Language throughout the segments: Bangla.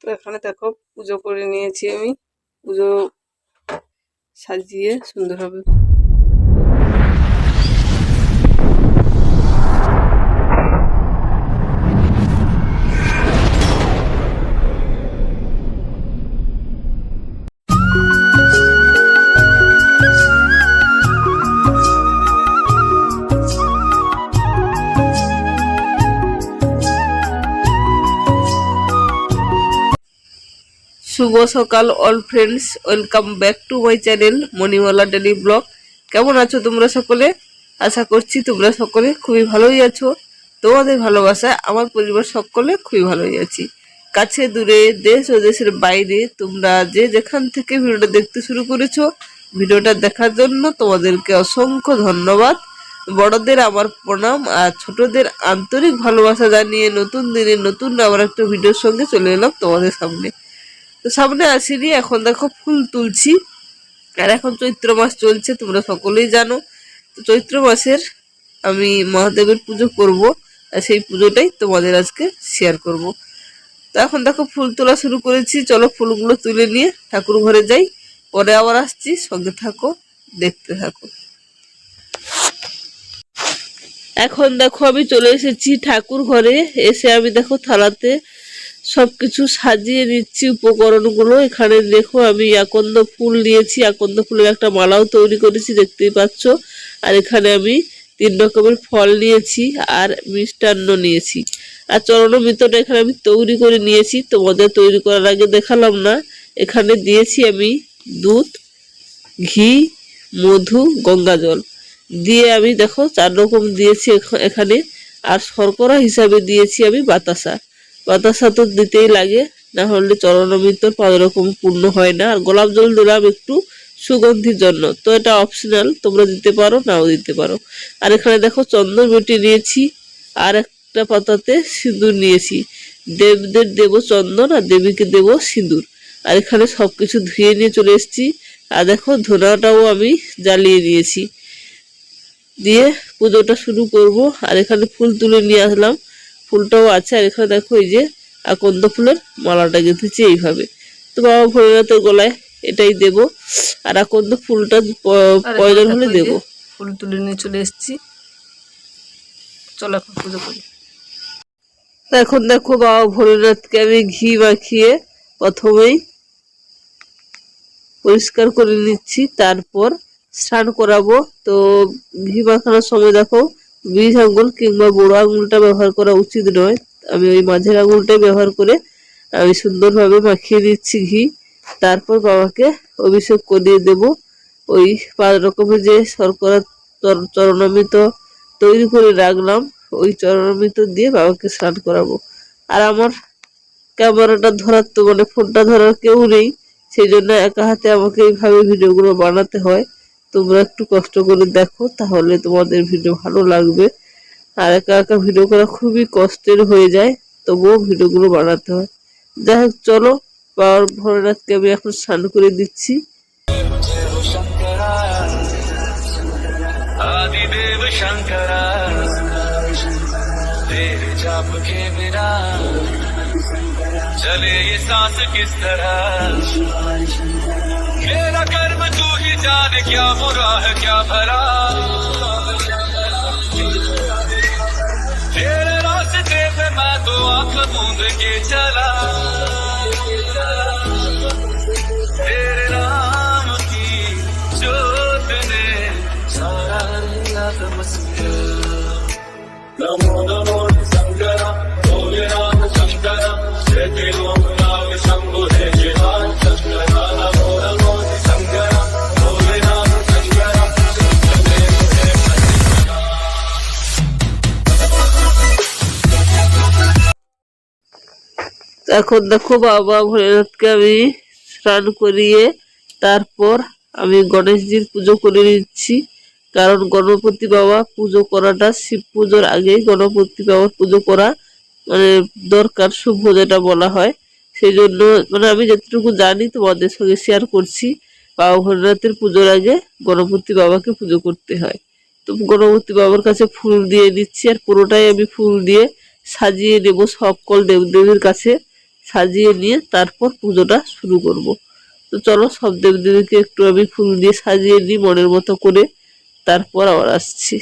তো এখানে দেখো পুজো করে নিয়েছি আমি, পুজো সাজিয়ে সুন্দরভাবে। শুভ সকাল all friends, welcome back to my channel Manimala daily blog. কেমন আছো তোমরা সকলে? আশা করছি তোমরা সকলে খুবই ভালোই আছো। তোমাদের ভালোবাসা আমার পরিবার সকলে খুবই ভালোই আছি। কাছে দূরে দেশ ও দেশের বাইরে তোমরা যে যেখান থেকে ভিডিওটা দেখতে শুরু করেছো, ভিডিওটা দেখার জন্য তোমাদেরকে অসংখ্য ধন্যবাদ। বড়দের আমার প্রণাম আর ছোটদের আন্তরিক ভালোবাসা জানিয়ে নতুন দিনে নতুন আবার একটা ভিডিওর সঙ্গে চলে এলাম তোমাদের সামনে। তো সামনে আসিনি, এখন দেখো ফুল তুলছি। আর এখন চৈত্র মাস চলছে, তোমরা সকলেই জানো। তো চৈত্র মাসের আমি মহাদেবের পুজো করব, আর সেই পুজোটাই তোমাদের আজকে শেয়ার করব। তো এখন দেখো ফুল তোলা শুরু করেছি, চলো ফুলগুলো তুলে নিয়ে ঠাকুর ঘরে যাই, পরে আবার আসছি, সঙ্গে থাকো, দেখতে থাকো। এখন দেখো আমি চলে এসেছি ঠাকুর ঘরে। এসে আমি দেখো থালাতে সবকিছু সাজিয়ে নিচ্ছি উপকরণগুলো। এখানে দেখো আমি আকন্দ ফুল নিয়েছি, আকন্দ ফুলের একটা মালাও তৈরি করেছি, দেখতেই পাচ্ছ। আর এখানে আমি 3 রকমের ফল নিয়েছি আর মিষ্টান্ন নিয়েছি। আর চরণমিত্রটা এখানে আমি তৈরি করে নিয়েছি, তোমাদের তৈরি করার আগে দেখালাম না। এখানে দিয়েছি আমি দুধ, ঘি, মধু, গঙ্গা জল দিয়ে আমি দেখো 4 রকম দিয়েছি এখানে। আর শর্করা হিসাবে দিয়েছি আমি বাতাসা। বাতাসা তো দিতেই লাগে, না হলে চরণমিত্র 5 রকম পূর্ণ হয় না। আর গোলাপ জল দিলাম একটু সুগন্ধির জন্য, তো এটা অপশনাল, তোমরা দিতে পারো নাও দিতে পারো। আর এখানে দেখো চন্দন বেটে নিয়েছি, আর একটা পাতাতে সিঁদুর নিয়েছি। দেবদের দেব চন্দন আর দেবীকে দেব সিঁদুর। আর এখানে সবকিছু ধুয়ে নিয়ে চলে এসেছি। আর দেখো ধুনাটাও আমি জ্বালিয়ে নিয়েছি, দিয়ে পুজোটা শুরু করব। আর এখানে ফুল তুলে নিয়ে আসলাম, ফুলটাও আছে। আর এখানে দেখো এই যে আকন্দ ফুলের মালাটা গেঁথেছি এইভাবে। তো বাবা ভোলেনাথের গলায় এটাই দেব। আর আকন্দ ফুলটা প্রয়োজন হলে দেব। ফুল তুলে নিয়ে চলে এসেছি, চলো এখন পুজো করি। এখন দেখো বাবা ভোলেনাথকে আমি ঘি মাখিয়ে প্রথমেই পরিষ্কার করে নিচ্ছি, তারপর স্নান করাবো। তো ঘি মাখানোর সময় দেখো বীজ আঙুল কিংবা বড় আঙুলটা ব্যবহার করা উচিত নয়। আমি ওই মাঝের আঙুলটাই ব্যবহার করে আমি সুন্দরভাবে মাখিয়ে দিচ্ছি ঘি। তারপর বাবাকে অভিষেক করিয়ে দেব। ওই 5 রকমের যে শর্করা চরণামৃত তৈরি করে রাখলাম, ওই চরণামৃত দিয়ে বাবাকে স্নান করাবো। আর আমার ক্যামেরাটা ধরার তো মানে ফোনটা ধরার কেউ নেই, সেই জন্য একা হাতে আমাকে এইভাবে ভিডিওগুলো বানাতে হয়। তোমরা একটু কষ্ট করে দেখো, তাহলে তোমাদের ভিডিও ভালো লাগবে। আর একা একা ভিডিও করা খুবই কষ্টের হয়ে যায়, তবুও ভিডিওগুলো বানাতে হয়। যাই হোক চলো, বাবার ভোলেনাথকে আমি এখন স্নান করে দিচ্ছি। आदिदेव शंकरा तेरे जाप के बिना चले ये सांस किस तरह। मेरा कर्म तू ही जाने, क्या बुरा है क्या भला। तेरे रास्ते पे मैं तो आंख मूंद के चला। तेरे नाम की जोत ने सारा लिया तमस्या। नमो नमो शंकरा भोलेनाथ शंकरा जय लोकनाथ शंभो जय शिवाय शंकरा। नमो नमो शंकरा भोलेनाथ शंकरा এখন দেখো বাবা ভোলেনাথকে আমি স্নান করিয়ে তারপর আমি গণেশজির পুজো করে নিচ্ছি। কারণ গণপতি বাবা পুজো করাটা শিব পুজোর আগেই গণপতি বাবার পুজো করা মানে দরকার, শুভ যেটা বলা হয়। সেই জন্য মানে আমি যতটুকু জানি তোমাদের সঙ্গে শেয়ার করছি। বাবা ভোলেনাথের পুজোর আগে গণপতি বাবাকে পুজো করতে হয়। তো গণপতি বাবার কাছে ফুল দিয়ে দিচ্ছি, আর পুরোটাই আমি ফুল দিয়ে সাজিয়ে দেবো সকল দেবদেবীর কাছে। সাজিয়ে নিয়ে তারপর পুজোটা শুরু করব। তো চলো সব দেবদেবীকে একটু আমি ফুল দিয়ে সাজিয়ে নিই মনের মতো করে, তারপর আবার আসছি।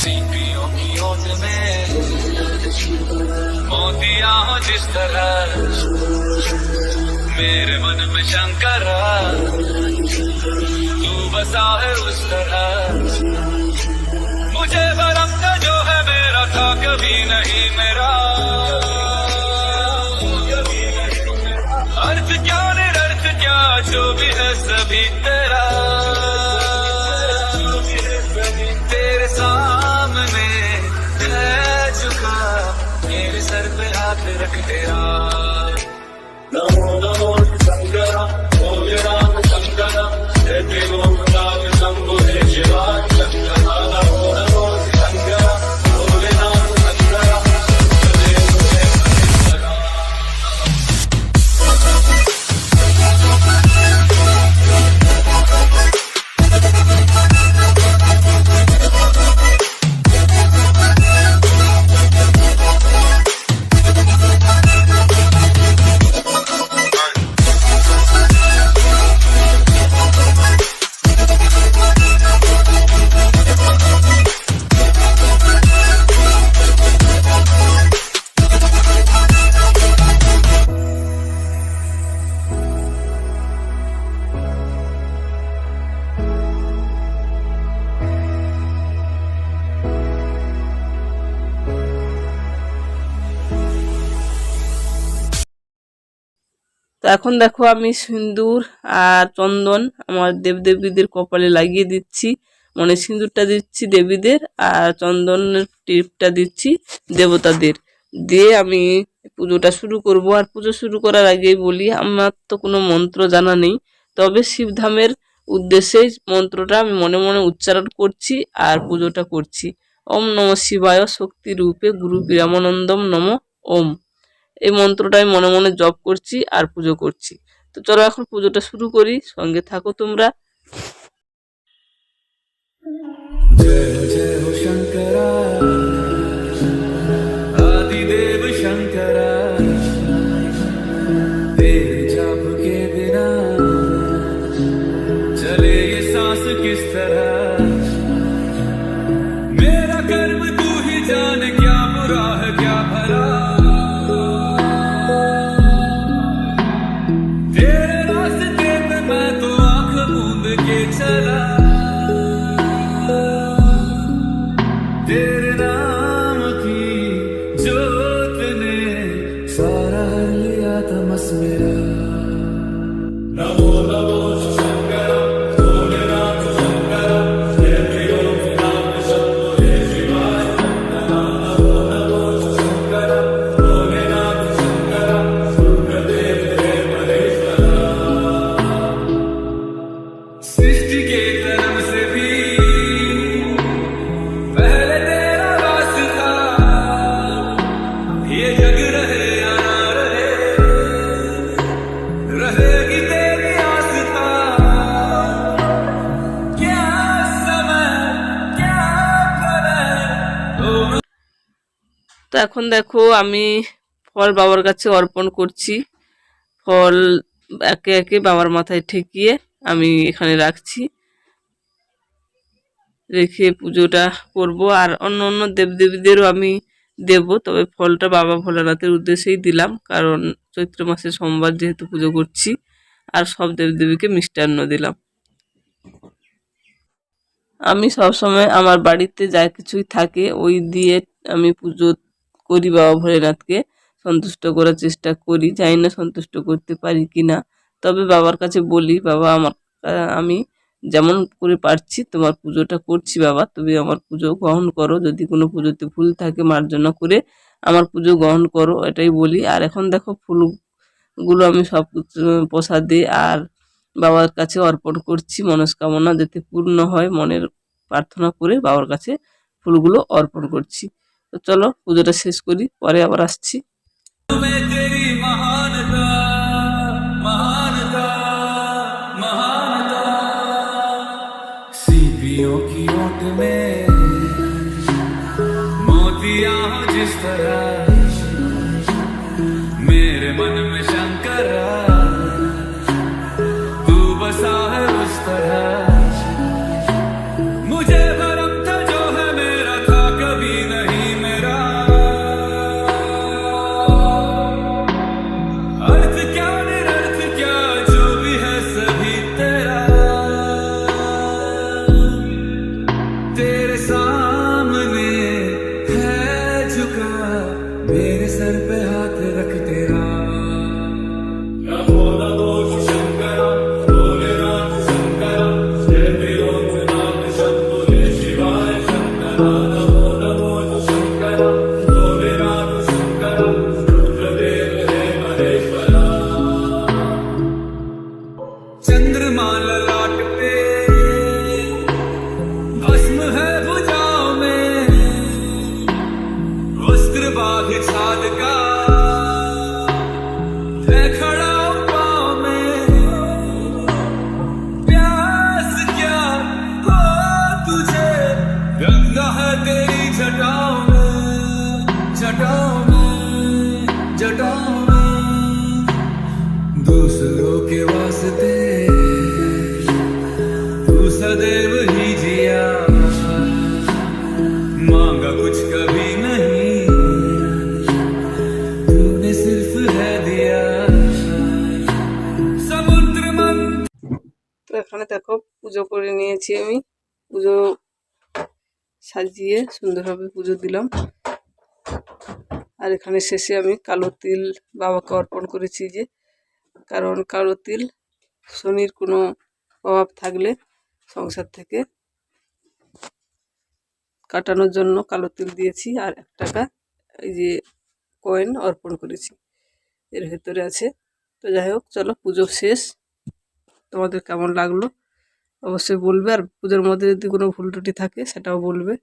सीपियों की ओट में मोतिया हो जिस तरह मेरे मन में शंकरा तू बसा है उस तरह मुझे भरम न जो है मेरा था कभी नहीं मेरा अर्थ क्या निरर्थ क्या जो भी है सभी तेरा तेरे सामने है झुका मेरे सर पे हाथ रख तेरा नमो नमो शंकरा भोले राम शंकरा जय लोकनाथ शंभो हे शिवा शंकरा नमो नमो शंकरा भोले राम शंकरा जय शंकरा। তো এখন দেখো আমি সিঁদুর আর চন্দন আমার দেবদেবীদের কপালে লাগিয়ে দিচ্ছি, মানে সিঁদুরটা দিচ্ছি দেবীদের আর চন্দনের টিপটা দিচ্ছি দেবতাদের, দিয়ে আমি পুজোটা শুরু করব। আর পুজো শুরু করার আগেই বলি আমার তো কোনো মন্ত্র জানা নেই, তবে শিবধামের উদ্দেশ্যে মন্ত্রটা আমি মনে মনে উচ্চারণ করছি আর পুজোটা করছি। ওম নমঃ শিবায় শক্তি রূপে গুরু বিরামানন্দম নম ওম, এই মন্ত্রটা আমি মনে মনে জপ করছি আর পুজো করছি। তো চলো এখন পুজোটা শুরু করি, সঙ্গে থাকো তোমরা। जय जय हो शंकरा आदिदेव शंकरा तेरे जाप के बिना चले ये सांस किस तरह मेरा कर्म तू ही जान क्या बुरा है क्या भला तेरे रास्ते पे मैं तो आंख मूंद के चला तेरे नाम की जोत ने सारा हर लिया तमस मेरा नमो नमो शंकरा भोले नाथ शंकरा जय लोकनाथ शंभो हे शिवाय नमो नमो शंकरा भोले नाथ शंकरा रुद्रदेव हे महेश्वरा सृष्टि के कर्म से भी पहले तेरा वास था ये जग रहे या ना रहे रहेगी तेरी आस्था क्या समय क्या प्रलय ओ তো এখন দেখো আমি ফল বাবার কাছে অর্পণ করছি, ফল একে একে বাবার মাথায় ঠেকিয়ে আমি এখানে রাখছি, রেখে পুজোটা করব। আর অন্য অন্য দেবদেবীদেরও আমি দেব, তবে ফলটা বাবা ভোলানাথের উদ্দেশ্যেই দিলাম, কারণ চৈত্র মাসে সোমবার যেহেতু পুজো করছি। আর সব দেবদেবীকে মিষ্টান্ন দিলাম। আমি সবসময় আমার বাড়িতে যা কিছুই থাকে ওই দিয়ে আমি পুজো করি, বাবা ভোলেনাথকে সন্তুষ্ট করার চেষ্টা করি, জানি না সন্তুষ্ট করতে পারি কি না। তবে বাবার কাছে বলি, বাবা আমি যেমন করে পারছি তোমার পুজোটা করছি, বাবা তুমি আমার পুজো গ্রহণ করো, যদি কোনো পুজোতে ভুল থাকে মার্জনা করে আমার পুজো গ্রহণ করো, এটাই বলি। আর এখন দেখো ফুলগুলো আমি সব প্রসাদে আর বাবার কাছে অর্পণ করছি, মনস্কামনা যাতে পূর্ণ হয়, মনের প্রার্থনা করে বাবার কাছে ফুলগুলো অর্পণ করছি। তো চলো পুজোটা শেষ করি, পরে আবার আসছি। मैं तेरी महानता महानता महानता सीपियों की ओट में मोतियां हो जिस तरह मेरे मन में शंकरा तू बसा है उस तरह मुझे भरम था जो है मेरा था कभी नहीं मेरा अर्थ क्या निरर्थ क्या जो भी है सभी तेरा तेरे सामने है झुका मेरे सर पे हाथ रख तेरा चंद्रमा ललाट पे भस्म है भुजाओं में वस्त्र बाघ छाल का है खड़ा पाँव में प्यास क्या हो तुझे गंगा है तेरी जटाओं में जटाओं में जटाओं में दूसरों के वास्ते तू सदैव ही जिया मांगा कुछ कभी नहीं तूने सिर्फ है दिया समुद्र मन। তো এখানে দেখো পুজো করে নিয়েছি আমি, পুজো সাজিয়ে সুন্দরভাবে পুজো দিলাম। আর এখানে শেষে আমি কালো তিল বাবাকে অর্পণ করেছি, যে কারণ কালো তিল শনির কোনো প্রভাব থাকলে সংসার থেকে কাটানোর জন্য কালো তিল দিয়েছি। আর 1 টাকা এই যে কয়েন অর্পণ করেছি, এর ভেতরে আছে। তো যাই হোক, চলো পুজো শেষ, তোমাদের কেমন লাগলো অবশ্যই বলবে। আর পুজোর মধ্যে যদি কোনো ভুল ত্রুটি থাকে সেটাও বলবে।